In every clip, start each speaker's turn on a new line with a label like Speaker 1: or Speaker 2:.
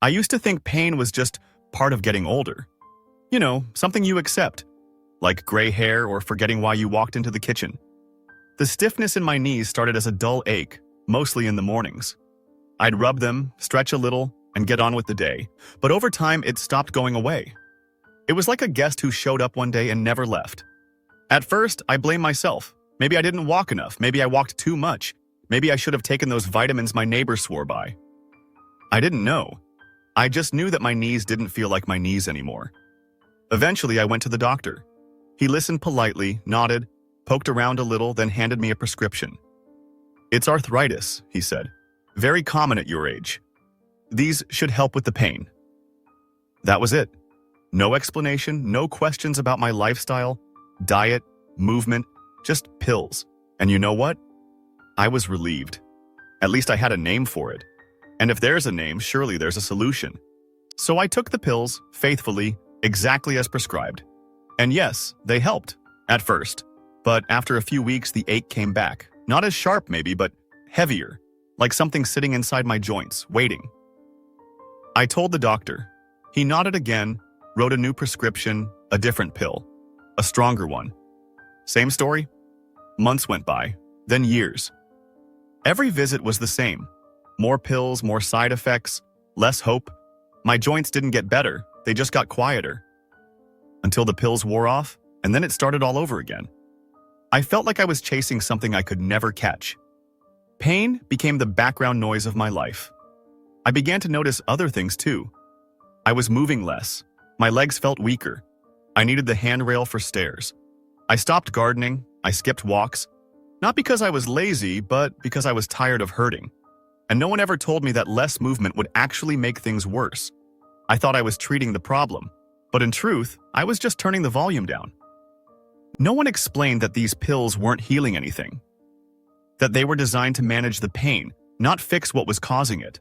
Speaker 1: I used to think pain was just part of getting older. You know, something you accept, like gray hair or forgetting why you walked into the kitchen. The stiffness in my knees started as a dull ache, mostly in the mornings. I'd rub them, stretch a little, and get on with the day, but over time it stopped going away. It was like a guest who showed up one day and never left. At first, I blamed myself. Maybe I didn't walk enough, maybe I walked too much, maybe I should have taken those vitamins my neighbor swore by. I didn't know. I just knew that my knees didn't feel like my knees anymore. Eventually, I went to the doctor. He listened politely, nodded, poked around a little, then handed me a prescription. "It's arthritis," he said. "Very common at your age. These should help with the pain." That was it. No explanation, no questions about my lifestyle, diet, movement, just pills. And you know what? I was relieved. At least I had a name for it. And if there's a name, surely there's a solution. So I took the pills, faithfully, exactly as prescribed. And yes, they helped, at first. But after a few weeks, the ache came back. Not as sharp maybe, but heavier, like something sitting inside my joints, waiting. I told the doctor. He nodded again, wrote a new prescription, a different pill, a stronger one. Same story? Months went by, then years. Every visit was the same. More pills, more side effects, less hope. My joints didn't get better, they just got quieter. Until the pills wore off, and then it started all over again. I felt like I was chasing something I could never catch. Pain became the background noise of my life. I began to notice other things too. I was moving less. My legs felt weaker. I needed the handrail for stairs. I stopped gardening. I skipped walks. Not because I was lazy, but because I was tired of hurting. And no one ever told me that less movement would actually make things worse. I thought I was treating the problem, but in truth, I was just turning the volume down. No one explained that these pills weren't healing anything. That they were designed to manage the pain, not fix what was causing it.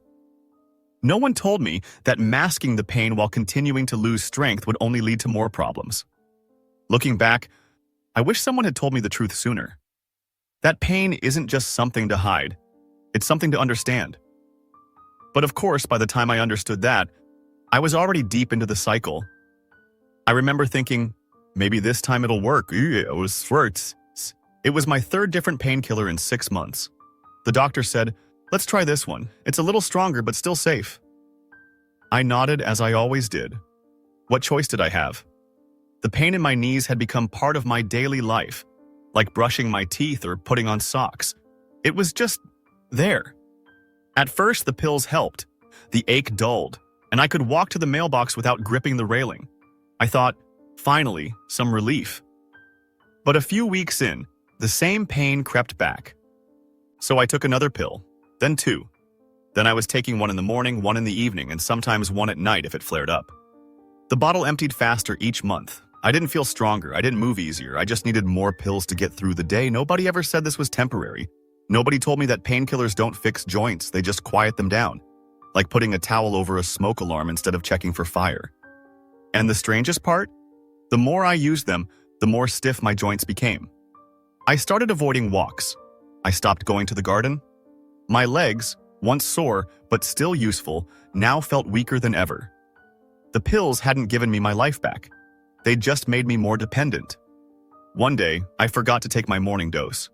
Speaker 1: No one told me that masking the pain while continuing to lose strength would only lead to more problems. Looking back, I wish someone had told me the truth sooner. That pain isn't just something to hide. It's something to understand. But of course, by the time I understood that, I was already deep into the cycle. I remember thinking, maybe this time it'll work. It was my third different painkiller in 6 months. The doctor said, "Let's try this one. It's a little stronger, but still safe." I nodded as I always did. What choice did I have? The pain in my knees had become part of my daily life, like brushing my teeth or putting on socks. It was just there. At first, the pills helped. The ache dulled, and I could walk to the mailbox without gripping the railing. I thought, finally, some relief. But a few weeks in, the same pain crept back. So I took another pill, then 2. Then I was taking one in the morning, one in the evening, and sometimes one at night if it flared up. The bottle emptied faster each month. I didn't feel stronger, I didn't move easier, I just needed more pills to get through the day. Nobody ever said this was temporary. Nobody told me that painkillers don't fix joints, they just quiet them down. Like putting a towel over a smoke alarm instead of checking for fire. And the strangest part? The more I used them, the more stiff my joints became. I started avoiding walks. I stopped going to the garden. My legs, once sore but still useful, now felt weaker than ever. The pills hadn't given me my life back. They just made me more dependent. One day, I forgot to take my morning dose.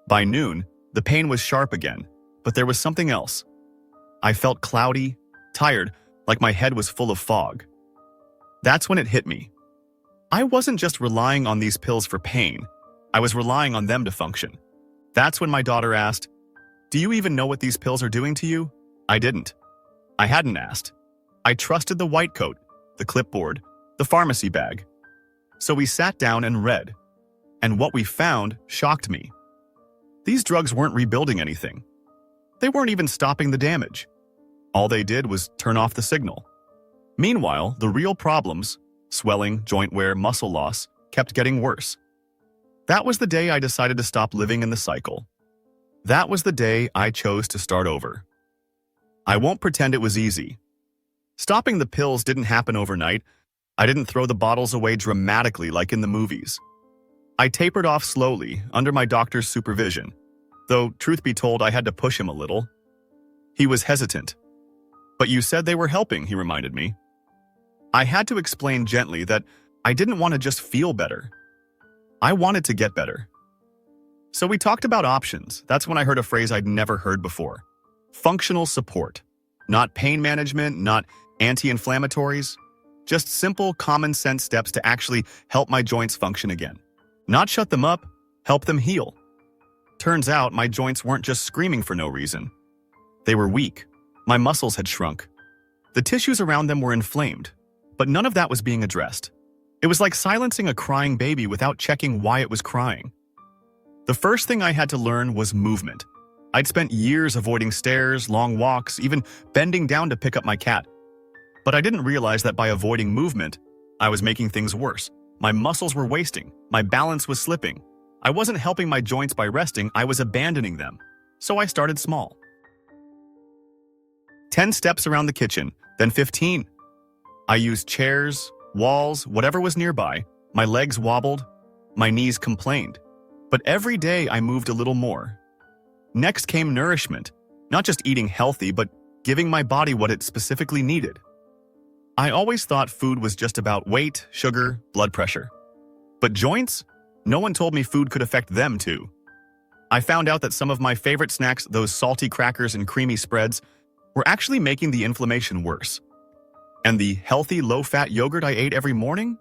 Speaker 1: By noon, the pain was sharp again, but there was something else. I felt cloudy, tired, like my head was full of fog. That's when it hit me. I wasn't just relying on these pills for pain. I was relying on them to function. That's when my daughter asked, "Do you even know what these pills are doing to you?" I didn't. I hadn't asked. I trusted the white coat, the clipboard, the pharmacy bag. So we sat down and read. And what we found shocked me. These drugs weren't rebuilding anything. They weren't even stopping the damage. All they did was turn off the signal. Meanwhile, the real problems, swelling, joint wear, muscle loss, kept getting worse. That was the day I decided to stop living in the cycle. That was the day I chose to start over. I won't pretend it was easy. Stopping the pills didn't happen overnight. I didn't throw the bottles away dramatically like in the movies. I tapered off slowly, under my doctor's supervision. Though, truth be told, I had to push him a little. He was hesitant. But you said they were helping, he reminded me. I had to explain gently that I didn't want to just feel better. I wanted to get better. So we talked about options. That's when I heard a phrase I'd never heard before. Functional support. Not pain management, not anti-inflammatories. Just simple, common-sense steps to actually help my joints function again. Not shut them up, help them heal. Turns out my joints weren't just screaming for no reason. They were weak. My muscles had shrunk. The tissues around them were inflamed, but none of that was being addressed. It was like silencing a crying baby without checking why it was crying. The first thing I had to learn was movement. I'd spent years avoiding stairs, long walks, even bending down to pick up my cat. But I didn't realize that by avoiding movement, I was making things worse. My muscles were wasting. My balance was slipping. I wasn't helping my joints by resting, I was abandoning them. So I started small. 10 steps around the kitchen, then 15. I used chairs, walls, whatever was nearby. My legs wobbled. My knees complained. But every day I moved a little more. Next came nourishment. Not just eating healthy, but giving my body what it specifically needed. I always thought food was just about weight, sugar, blood pressure. But joints? No one told me food could affect them too. I found out that some of my favorite snacks, those salty crackers and creamy spreads, were actually making the inflammation worse. And the healthy, low-fat yogurt I ate every morning?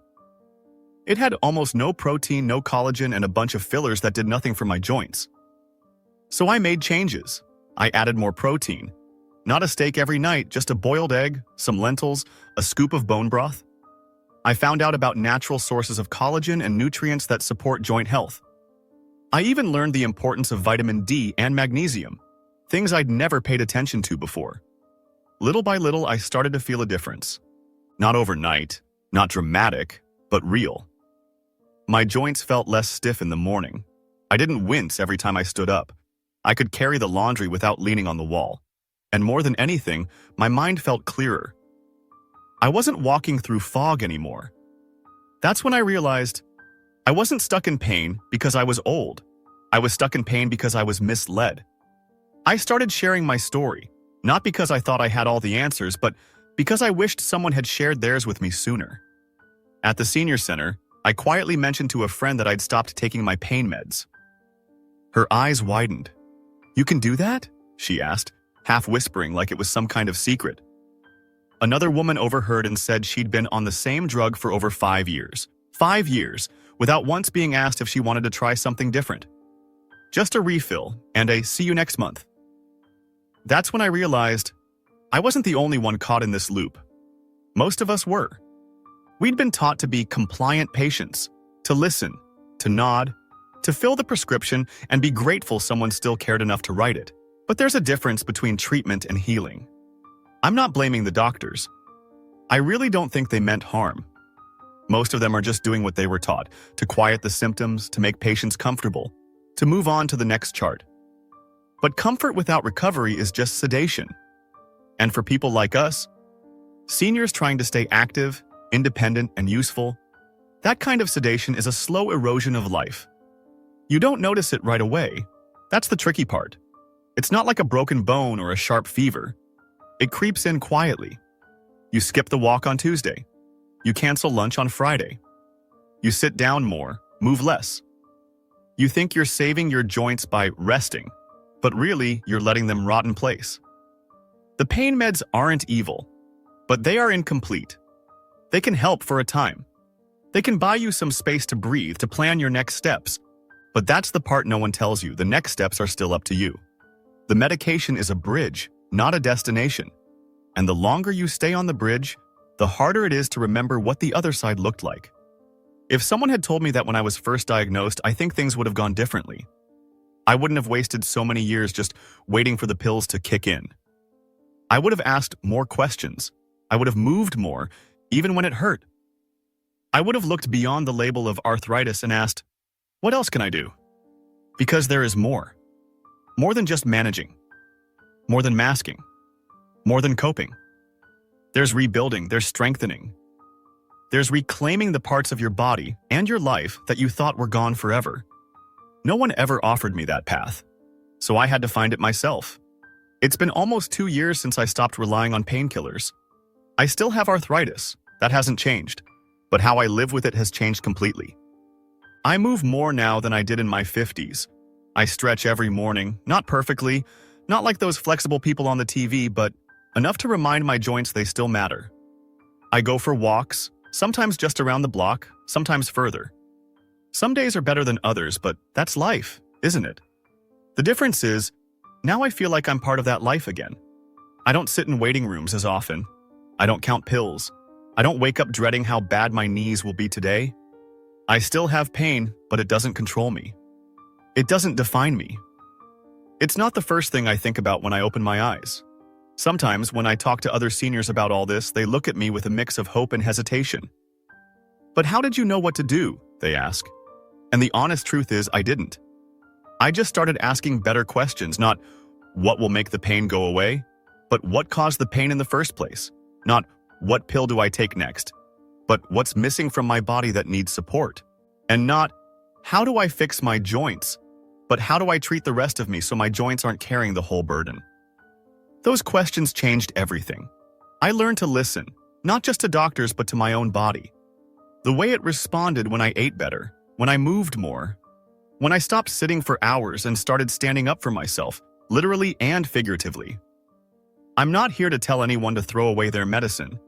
Speaker 1: It had almost no protein, no collagen, and a bunch of fillers that did nothing for my joints. So I made changes. I added more protein. Not a steak every night, just a boiled egg, some lentils, a scoop of bone broth. I found out about natural sources of collagen and nutrients that support joint health. I even learned the importance of vitamin D and magnesium, things I'd never paid attention to before. Little by little, I started to feel a difference. Not overnight, not dramatic, but real. My joints felt less stiff in the morning. I didn't wince every time I stood up. I could carry the laundry without leaning on the wall. And more than anything, my mind felt clearer. I wasn't walking through fog anymore. That's when I realized I wasn't stuck in pain because I was old. I was stuck in pain because I was misled. I started sharing my story, not because I thought I had all the answers, but because I wished someone had shared theirs with me sooner. At the senior center, I quietly mentioned to a friend that I'd stopped taking my pain meds. Her eyes widened. "You can do that?" she asked, half whispering like it was some kind of secret. Another woman overheard and said she'd been on the same drug for over 5 years. 5 years, without once being asked if she wanted to try something different. Just a refill and a "see you next month." That's when I realized I wasn't the only one caught in this loop. Most of us were. We'd been taught to be compliant patients, to listen, to nod, to fill the prescription and be grateful someone still cared enough to write it. But there's a difference between treatment and healing. I'm not blaming the doctors. I really don't think they meant harm. Most of them are just doing what they were taught, to quiet the symptoms, to make patients comfortable, to move on to the next chart. But comfort without recovery is just sedation. And for people like us, seniors trying to stay active, independent, and useful, that kind of sedation is a slow erosion of life. You don't notice it right away. That's the tricky part. It's not like a broken bone or a sharp fever. It creeps in quietly. You skip the walk on Tuesday. You cancel lunch on Friday. You sit down more, move less. You think you're saving your joints by resting, but really you're letting them rot in place. The pain meds aren't evil, but they are incomplete. They can help for a time. They can buy you some space to breathe, to plan your next steps. But that's the part no one tells you. The next steps are still up to you. The medication is a bridge, not a destination. And the longer you stay on the bridge, the harder it is to remember what the other side looked like. If someone had told me that when I was first diagnosed, I think things would have gone differently. I wouldn't have wasted so many years just waiting for the pills to kick in. I would have asked more questions. I would have moved more, even when it hurt. I would have looked beyond the label of arthritis and asked, what else can I do? Because there is more. More than just managing. More than masking. More than coping. There's rebuilding, there's strengthening. There's reclaiming the parts of your body and your life that you thought were gone forever. No one ever offered me that path, so I had to find it myself. It's been almost 2 years since I stopped relying on painkillers. I still have arthritis. That hasn't changed. But how I live with it has changed completely. I move more now than I did in my 50s. I stretch every morning, not perfectly, not like those flexible people on the TV, but enough to remind my joints they still matter. I go for walks, sometimes just around the block, sometimes further. Some days are better than others, but that's life, isn't it? The difference is, now I feel like I'm part of that life again. I don't sit in waiting rooms as often. I don't count pills. I don't wake up dreading how bad my knees will be today. I still have pain, but it doesn't control me. It doesn't define me. It's not the first thing I think about when I open my eyes. Sometimes, when I talk to other seniors about all this, they look at me with a mix of hope and hesitation. "But how did you know what to do?" they ask. And the honest truth is, I didn't. I just started asking better questions, not what will make the pain go away, but what caused the pain in the first place. Not what pill do I take next, but what's missing from my body that needs support. And not how do I fix my joints, but how do I treat the rest of me so my joints aren't carrying the whole burden. Those questions changed everything. I learned to listen, not just to doctors but to my own body. The way it responded when I ate better, when I moved more, when I stopped sitting for hours and started standing up for myself, literally and figuratively. I'm not here to tell anyone to throw away their medicine.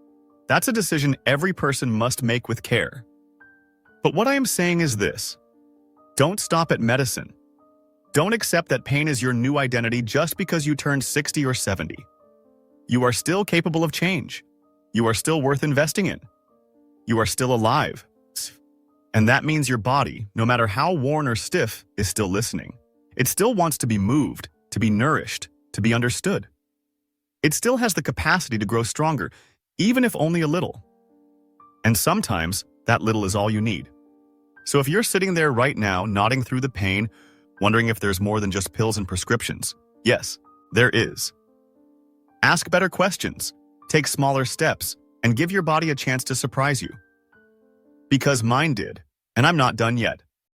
Speaker 1: That's a decision every person must make with care. But what I am saying is this: don't stop at medicine. Don't accept that pain is your new identity just because you turned 60 or 70. You are still capable of change. You are still worth investing in. You are still alive. And that means your body, no matter how worn or stiff, is still listening. It still wants to be moved, to be nourished, to be understood. It still has the capacity to grow stronger, even if only a little. And sometimes, that little is all you need. So if you're sitting there right now, nodding through the pain, wondering if there's more than just pills and prescriptions, yes, there is. Ask better questions, take smaller steps, and give your body a chance to surprise you. Because mine did, and I'm not done yet.